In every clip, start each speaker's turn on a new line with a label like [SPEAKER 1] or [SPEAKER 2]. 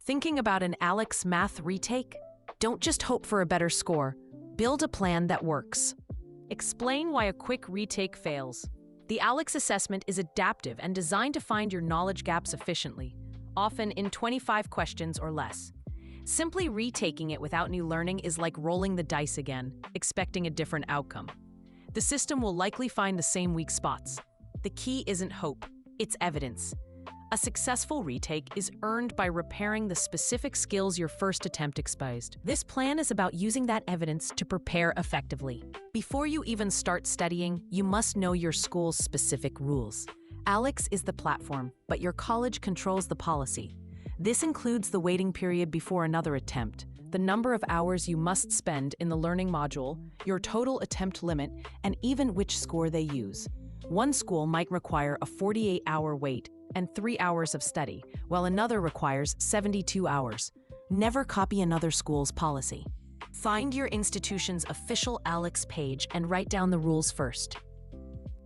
[SPEAKER 1] Thinking about an ALEKS Math retake? Don't just hope for a better score. Build a plan that works. Explain why a quick retake fails. The ALEKS assessment is adaptive and designed to find your knowledge gaps efficiently, often in 25 questions or less. Simply retaking it without new learning is like rolling the dice again, expecting a different outcome. The system will likely find the same weak spots. The key isn't hope, it's evidence. A successful retake is earned by repairing the specific skills your first attempt exposed. This plan is about using that evidence to prepare effectively. Before you even start studying, you must know your school's specific rules. ALEKS is the platform, but your college controls the policy. This includes the waiting period before another attempt, the number of hours you must spend in the learning module, your total attempt limit, and even which score they use. One school might require a 48-hour wait and 3 hours of study, while another requires 72 hours. Never copy another school's policy. Find your institution's official ALEKS page and write down the rules first.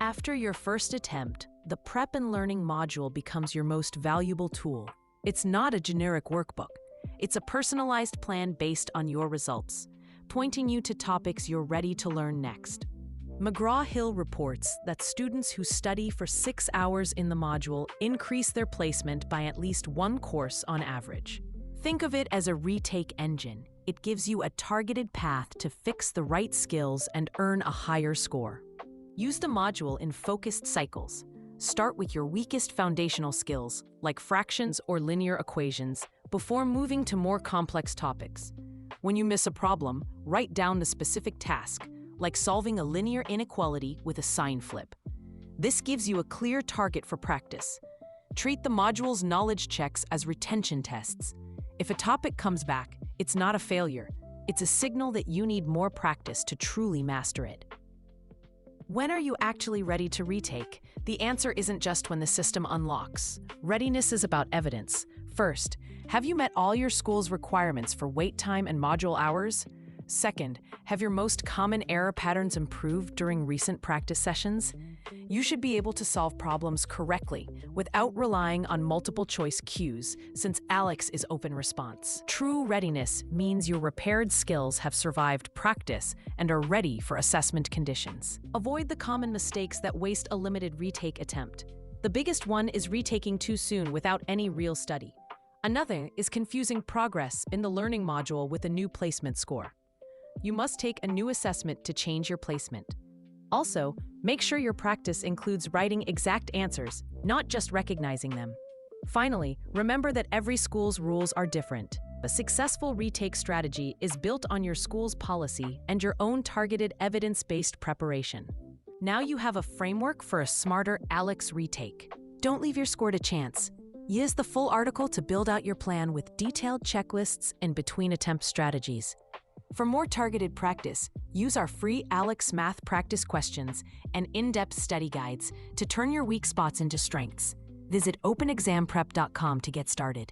[SPEAKER 1] After your first attempt, the prep and learning module becomes your most valuable tool. It's not a generic workbook. It's a personalized plan based on your results, pointing you to topics you're ready to learn next. McGraw-Hill reports that students who study for 6 hours in the module increase their placement by at least one course on average. Think of it as a retake engine. It gives you a targeted path to fix the right skills and earn a higher score. Use the module in focused cycles. Start with your weakest foundational skills, like fractions or linear equations, before moving to more complex topics. When you miss a problem, write down the specific task, like solving a linear inequality with a sign flip. This gives you a clear target for practice. Treat the module's knowledge checks as retention tests. If a topic comes back, it's not a failure. It's a signal that you need more practice to truly master it. When are you actually ready to retake? The answer isn't just when the system unlocks. Readiness is about evidence. First, have you met all your school's requirements for wait time and module hours? Second, have your most common error patterns improved during recent practice sessions? You should be able to solve problems correctly without relying on multiple choice cues, since ALEKS is open response. True readiness means your repaired skills have survived practice and are ready for assessment conditions. Avoid the common mistakes that waste a limited retake attempt. The biggest one is retaking too soon without any real study. Another is confusing progress in the learning module with a new placement score. You must take a new assessment to change your placement. Also, make sure your practice includes writing exact answers, not just recognizing them. Finally, remember that every school's rules are different. A successful retake strategy is built on your school's policy and your own targeted evidence-based preparation. Now you have a framework for a smarter ALEKS retake. Don't leave your score to chance. Use the full article to build out your plan with detailed checklists and between-attempt strategies. For more targeted practice, use our free ALEKS Math practice questions and in-depth study guides to turn your weak spots into strengths. Visit openexamprep.com to get started.